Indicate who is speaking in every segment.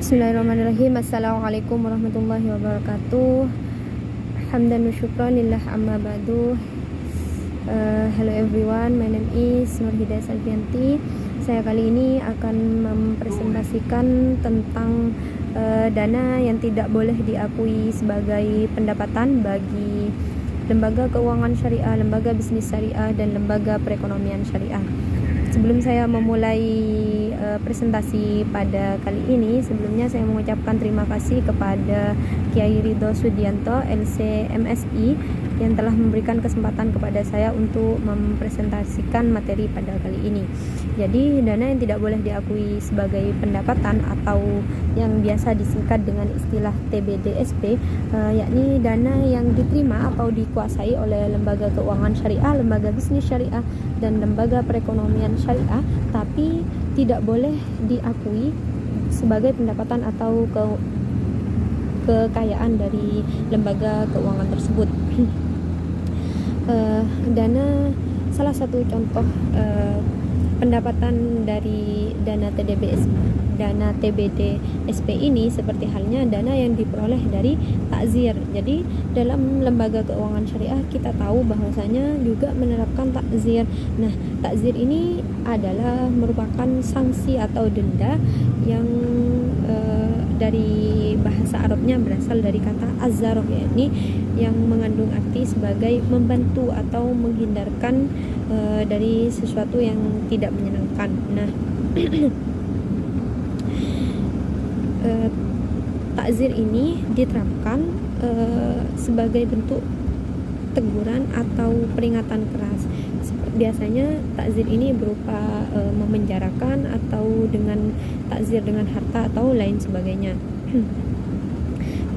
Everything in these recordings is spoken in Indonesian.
Speaker 1: Bismillahirrahmanirrahim. Assalamualaikum warahmatullahi wabarakatuh. Hamdan wa syukran lillah amma ba'du. Hello everyone, my name is Nur Hidayah Salvianti. Saya kali ini akan mempresentasikan tentang dana yang tidak boleh diakui sebagai pendapatan bagi lembaga keuangan syariah, lembaga bisnis syariah, dan lembaga perekonomian syariah. Sebelum saya memulai presentasi pada kali ini, sebelumnya saya mengucapkan terima kasih kepada Kiai Ridho Sudianto, LC MSI, yang telah memberikan kesempatan kepada saya untuk mempresentasikan materi pada kali ini. Jadi, dana yang tidak boleh diakui sebagai pendapatan atau yang biasa disingkat dengan istilah TBDSP, yakni dana yang diterima atau dikuasai oleh lembaga keuangan syariah, lembaga bisnis syariah, dan lembaga perekonomian syariah, tapi tidak boleh diakui sebagai pendapatan atau kekayaan dari lembaga keuangan tersebut. Salah satu contoh pendapatan dari dana TBDSP ini seperti halnya dana yang diperoleh dari takzir. Jadi dalam lembaga keuangan syariah kita tahu bahwasanya juga menerapkan takzir. Nah, takzir ini adalah merupakan sanksi atau denda yang dari bahasa Arabnya berasal dari kata azar, yakni yang mengandung arti sebagai membantu atau menghindarkan dari sesuatu yang tidak menyenangkan. Nah, takzir ini diterapkan sebagai bentuk teguran atau peringatan keras. Biasanya takzir ini berupa memenjarakan atau dengan takzir dengan harta atau lain sebagainya.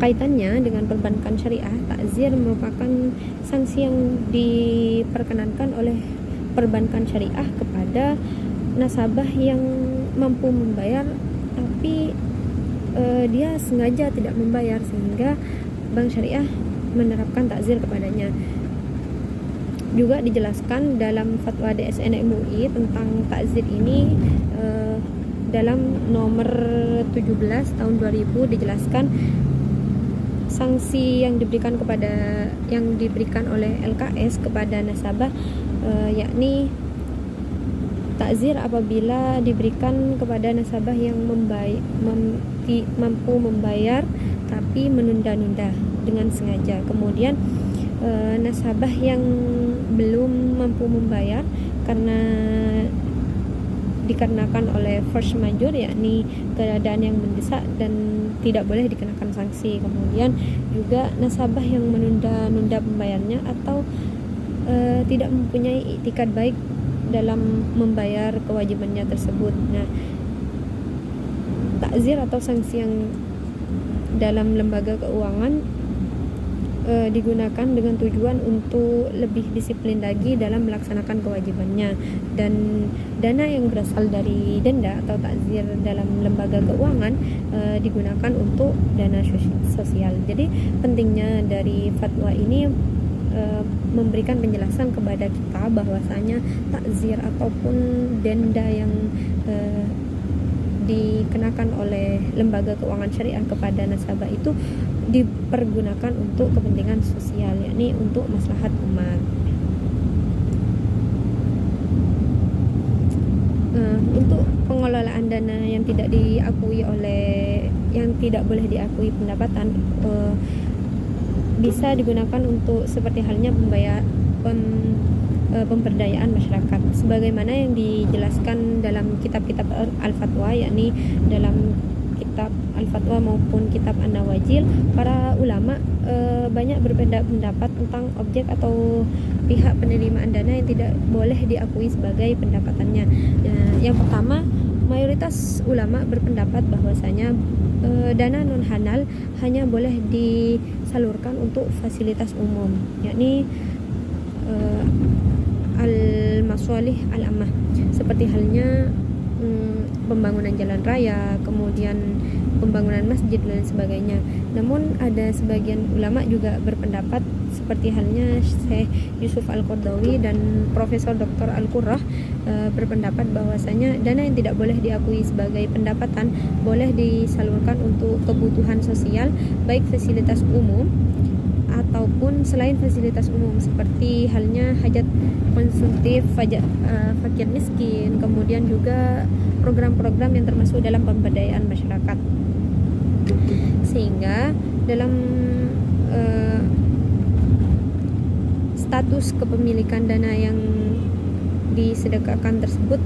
Speaker 1: Kaitannya dengan perbankan syariah, takzir merupakan sanksi yang diperkenankan oleh perbankan syariah kepada nasabah yang mampu membayar tapi dia sengaja tidak membayar, sehingga bank syariah menerapkan takzir kepadanya. Juga dijelaskan dalam fatwa DSN MUI tentang takzir ini, dalam nomor 17 tahun 2000 dijelaskan sanksi yang diberikan oleh LKS kepada nasabah, yakni takzir apabila diberikan kepada nasabah yang mampu membayar tapi menunda-nunda dengan sengaja. Kemudian nasabah yang belum mampu membayar dikarenakan oleh force majeure, yakni keadaan yang mendesak dan tidak boleh dikenakan sanksi. Kemudian juga nasabah yang menunda-nunda pembayarnya atau tidak mempunyai itikad baik dalam membayar kewajibannya tersebut. Nah, takzir atau sanksi yang dalam lembaga keuangan digunakan dengan tujuan untuk lebih disiplin lagi dalam melaksanakan kewajibannya, dan dana yang berasal dari denda atau takzir dalam lembaga keuangan digunakan untuk dana sosial. Jadi pentingnya dari fatwa ini memberikan penjelasan kepada kita bahwasanya takzir ataupun denda yang dikenakan oleh lembaga keuangan syariah kepada nasabah itu dipergunakan untuk kepentingan sosial, yakni untuk maslahat umat. Untuk pengelolaan dana yang tidak boleh diakui pendapatan bisa digunakan untuk seperti halnya pemberdayaan masyarakat, sebagaimana yang dijelaskan dalam kitab-kitab Al-Fatwa, yakni dalam kitab Al-Fatwa maupun kitab An-Nawajil. Para ulama banyak berbeda pendapat tentang objek atau pihak penerimaan dana yang tidak boleh diakui sebagai pendapatannya. Yang pertama, mayoritas ulama berpendapat bahwasanya dana non halal hanya boleh disalurkan untuk fasilitas umum, yakni al-masalih al-ammah, seperti halnya pembangunan jalan raya, kemudian pembangunan masjid dan sebagainya. Namun ada sebagian ulama juga berpendapat seperti halnya Syekh Yusuf Al-Qaradawi dan Profesor Dr. Al-Qurrah berpendapat bahwasanya dana yang tidak boleh diakui sebagai pendapatan boleh disalurkan untuk kebutuhan sosial, baik fasilitas umum ataupun selain fasilitas umum, seperti halnya hajat konsumtif, fakir miskin, kemudian juga program-program yang termasuk dalam pemberdayaan masyarakat. Sehingga dalam status kepemilikan dana yang disedekahkan tersebut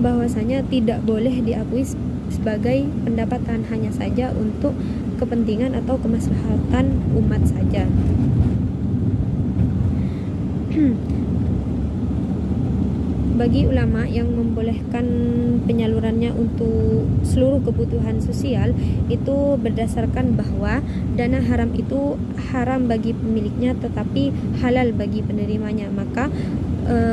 Speaker 1: bahwasanya tidak boleh diakui sebagai pendapatan, hanya saja untuk kepentingan atau kemaslahatan umat saja. Bagi ulama yang membolehkan penyalurannya untuk seluruh kebutuhan sosial itu berdasarkan bahwa dana haram itu haram bagi pemiliknya tetapi halal bagi penerimanya, maka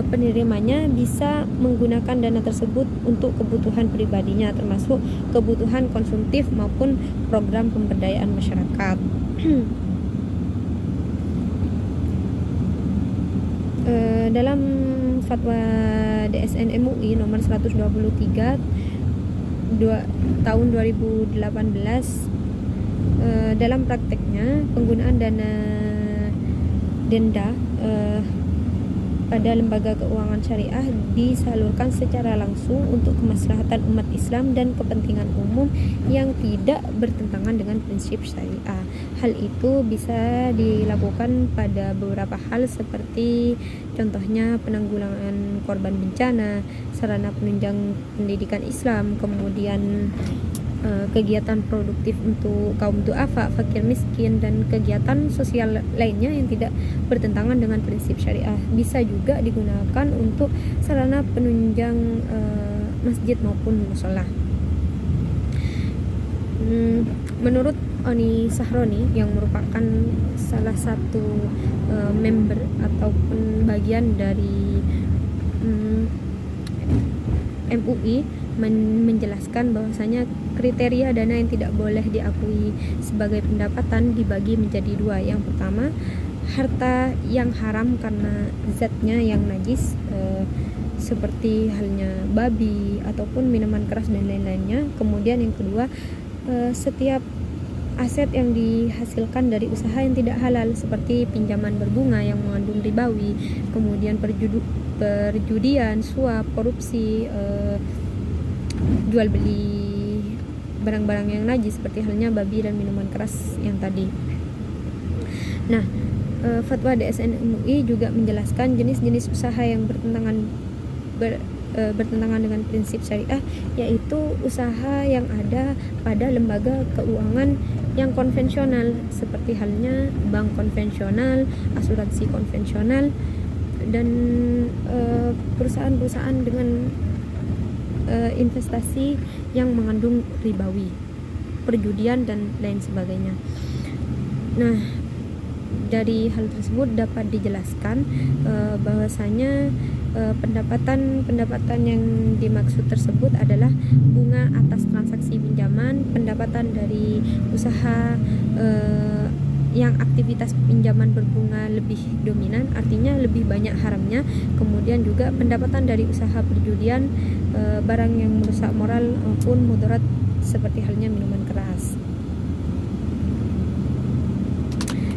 Speaker 1: penerimanya bisa menggunakan dana tersebut untuk kebutuhan pribadinya, termasuk kebutuhan konsumtif maupun program pemberdayaan masyarakat. Dalam fatwa DSN MUI nomor 123 tahun 2018, dalam prakteknya penggunaan dana denda pada lembaga keuangan syariah disalurkan secara langsung untuk kemaslahatan umat Islam dan kepentingan umum yang tidak bertentangan dengan prinsip syariah. Hal itu bisa dilakukan pada beberapa hal seperti contohnya penanggulangan korban bencana, sarana penunjang pendidikan Islam, kemudian kegiatan produktif untuk kaum duafa, fakir miskin, dan kegiatan sosial lainnya yang tidak bertentangan dengan prinsip syariah. Bisa juga digunakan untuk sarana penunjang masjid maupun mushola. Menurut Oni Sahroni yang merupakan salah satu member ataupun bagian dari MUI, menjelaskan bahwasanya kriteria dana yang tidak boleh diakui sebagai pendapatan dibagi menjadi dua. Yang pertama, harta yang haram karena zatnya yang najis, seperti halnya babi ataupun minuman keras dan lain-lainnya. Kemudian yang kedua, setiap aset yang dihasilkan dari usaha yang tidak halal, seperti pinjaman berbunga yang mengandung ribawi, kemudian perjudian, suap, korupsi, jual beli barang-barang yang najis seperti halnya babi dan minuman keras yang tadi. Nah, fatwa DSN MUI juga menjelaskan jenis-jenis usaha yang bertentangan dengan prinsip syariah, yaitu usaha yang ada pada lembaga keuangan yang konvensional seperti halnya bank konvensional, asuransi konvensional, dan perusahaan-perusahaan dengan investasi yang mengandung ribawi, perjudian dan lain sebagainya. Nah, dari hal tersebut dapat dijelaskan bahwasanya pendapatan yang dimaksud tersebut adalah bunga atas transaksi pinjaman, pendapatan dari usaha yang aktivitas pinjaman berbunga lebih dominan, artinya lebih banyak haramnya. Kemudian juga pendapatan dari usaha perjudian, barang yang merusak moral maupun mudarat seperti halnya minuman keras.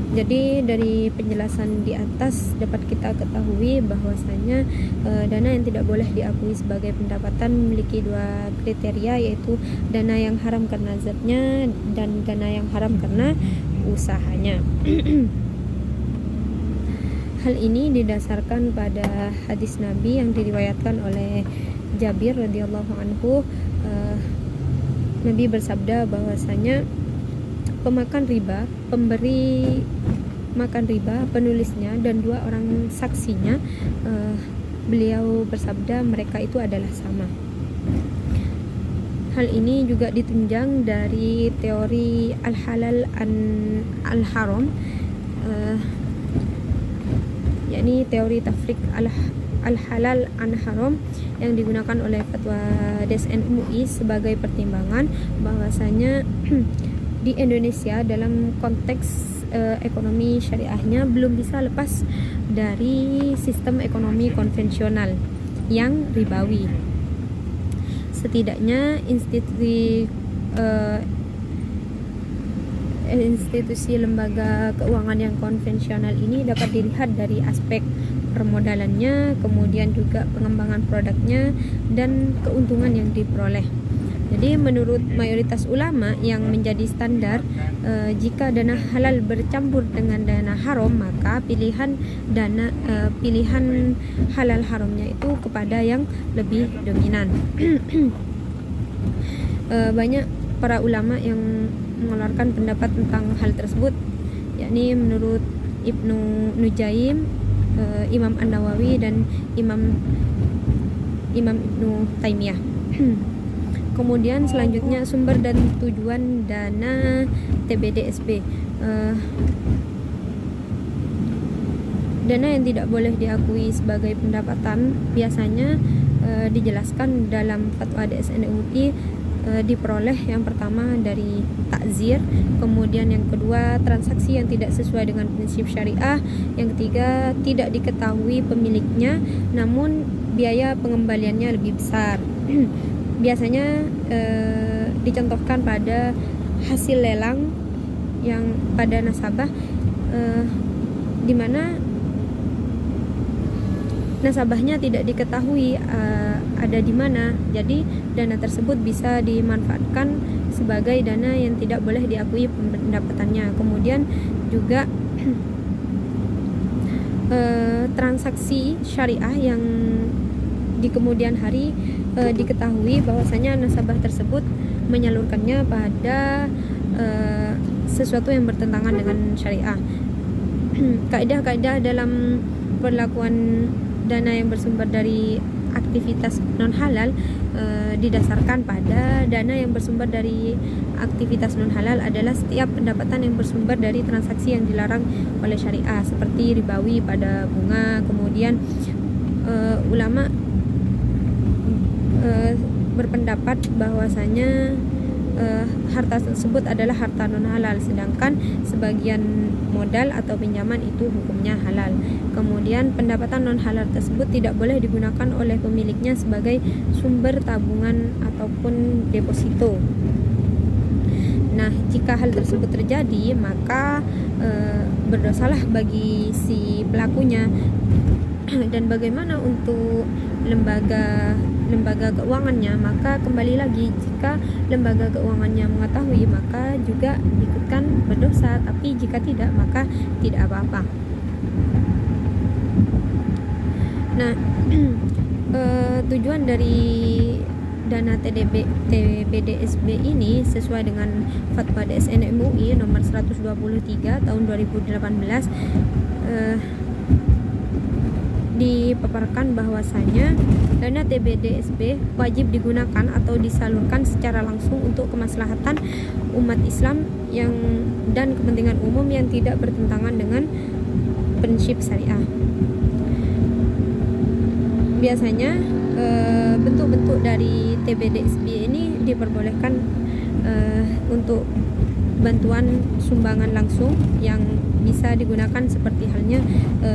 Speaker 1: Jadi dari penjelasan di atas dapat kita ketahui bahwasanya dana yang tidak boleh diakui sebagai pendapatan memiliki dua kriteria, yaitu dana yang haram karena zatnya dan dana yang haram karena usahanya. Hal ini didasarkan pada hadis Nabi yang diriwayatkan oleh Jabir radhiyallahu anhu. Nabi bersabda bahwasanya pemakan riba, pemberi makan riba, penulisnya, dan dua orang saksinya, beliau bersabda mereka itu adalah sama. Hal ini juga ditunjang dari teori al-halal al-haram, yakni teori tafrik al-halal an haram yang digunakan oleh Fatwa DSN MUI sebagai pertimbangan bahwasanya di Indonesia dalam konteks ekonomi syariahnya belum bisa lepas dari sistem ekonomi konvensional yang ribawi. Setidaknya institusi lembaga keuangan yang konvensional ini dapat dilihat dari aspek permodalannya, kemudian juga pengembangan produknya dan keuntungan yang diperoleh. Jadi menurut mayoritas ulama yang menjadi standar, jika dana halal bercampur dengan dana haram, maka pilihan halal haramnya itu kepada yang lebih dominan. Banyak para ulama yang mengeluarkan pendapat tentang hal tersebut, yakni menurut Ibnu Nujaim, Imam An-Nawawi dan Imam Ibnu Taimiyah. Kemudian selanjutnya sumber dan tujuan dana TBDSB. Dana yang tidak boleh diakui sebagai pendapatan biasanya dijelaskan dalam Fatwa DSN MUI diperoleh yang pertama dari takzir, kemudian yang kedua transaksi yang tidak sesuai dengan prinsip syariah, yang ketiga tidak diketahui pemiliknya namun biaya pengembaliannya lebih besar. Biasanya dicontohkan pada hasil lelang yang pada nasabah, di mana nasabahnya tidak diketahui ada di mana. Jadi dana tersebut bisa dimanfaatkan sebagai dana yang tidak boleh diakui pendapatannya. Kemudian juga transaksi syariah yang di kemudian hari diketahui bahwasanya nasabah tersebut menyalurkannya pada sesuatu yang bertentangan dengan syariah. Kaidah-kaidah dalam perlakuan dana yang bersumber dari aktivitas non halal didasarkan pada dana yang bersumber dari aktivitas non halal adalah setiap pendapatan yang bersumber dari transaksi yang dilarang oleh syariah seperti ribawi pada bunga. Kemudian ulama berpendapat bahwasanya harta tersebut adalah harta non halal, sedangkan sebagian modal atau pinjaman itu hukumnya halal. Kemudian pendapatan non halal tersebut tidak boleh digunakan oleh pemiliknya sebagai sumber tabungan ataupun deposito. Nah, jika hal tersebut terjadi, maka berdosalah bagi si pelakunya. Dan bagaimana untuk lembaga keuangannya? Maka kembali lagi, jika lembaga keuangannya mengetahui maka juga ikutkan berdosa, tapi jika tidak maka tidak apa-apa. Nah, tujuan dari dana TBDSB ini sesuai dengan Fatwa DSN MUI nomor 123 tahun 2018 dipaparkan bahwasanya dana TBDSB wajib digunakan atau disalurkan secara langsung untuk kemaslahatan umat Islam dan kepentingan umum yang tidak bertentangan dengan prinsip syariah. Biasanya bentuk-bentuk dari TBDSB ini diperbolehkan untuk bantuan sumbangan langsung yang bisa digunakan seperti halnya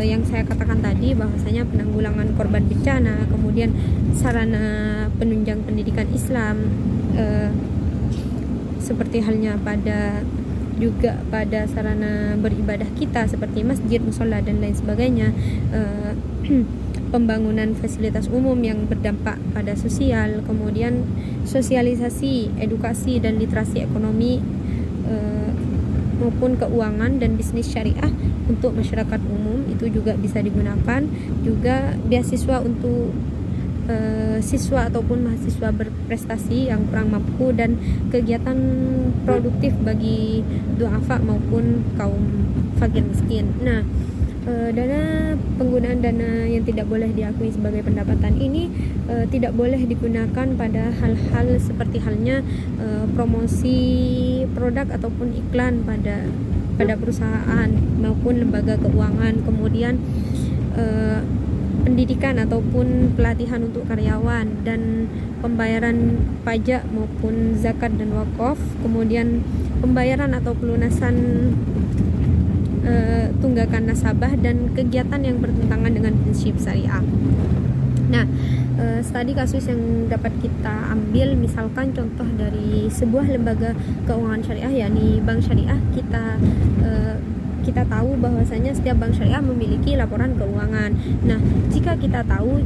Speaker 1: yang saya katakan tadi, bahwasanya penanggulangan korban bencana, kemudian sarana penunjang pendidikan Islam, seperti halnya pada sarana beribadah kita seperti masjid, musola dan lain sebagainya, pembangunan fasilitas umum yang berdampak pada sosial, kemudian sosialisasi, edukasi dan literasi ekonomi maupun keuangan dan bisnis syariah untuk masyarakat umum itu juga bisa digunakan. Juga beasiswa untuk siswa ataupun mahasiswa berprestasi yang kurang mampu dan kegiatan produktif bagi duafa maupun kaum fakir miskin. Nah, penggunaan dana yang tidak boleh diakui sebagai pendapatan ini tidak boleh digunakan pada hal-hal seperti halnya promosi produk ataupun iklan pada perusahaan maupun lembaga keuangan. Kemudian pendidikan ataupun pelatihan untuk karyawan, dan pembayaran pajak maupun zakat dan wakaf, kemudian pembayaran atau pelunasan tunggakan nasabah, dan kegiatan yang bertentangan dengan prinsip syariah. Nah, studi kasus yang dapat kita ambil, misalkan contoh dari sebuah lembaga keuangan syariah, yakni bank syariah. Kita tahu bahwasanya setiap bank syariah memiliki laporan keuangan. Nah, jika kita tahu,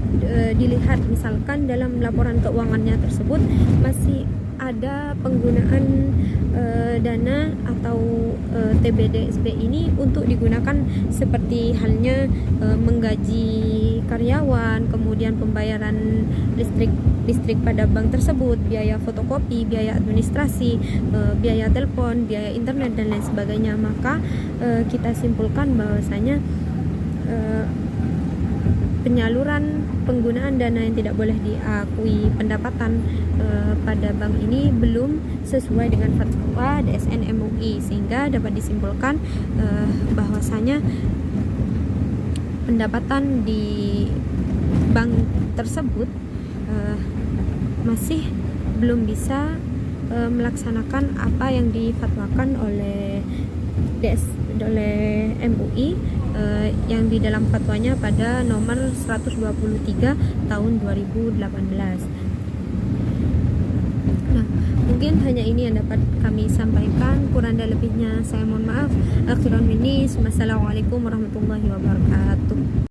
Speaker 1: dilihat misalkan dalam laporan keuangannya tersebut masih ada penggunaan dana atau TBDSB ini untuk digunakan seperti halnya menggaji karyawan, kemudian pembayaran listrik pada bank tersebut, biaya fotokopi, biaya administrasi, biaya telepon, biaya internet, dan lain sebagainya, maka kita simpulkan bahwasanya penyaluran penggunaan dana yang tidak boleh diakui pendapatan pada bank ini belum sesuai dengan fatwa DSN MUI, sehingga dapat disimpulkan bahwasanya pendapatan di bank tersebut masih belum bisa melaksanakan apa yang difatwakan oleh MUI yang di dalam fatwanya pada nomor 123 tahun 2018. Nah, mungkin hanya ini yang dapat kami sampaikan. Kurang dan lebihnya saya mohon maaf. Akhirul minis. Wassalamualaikum warahmatullahi wabarakatuh.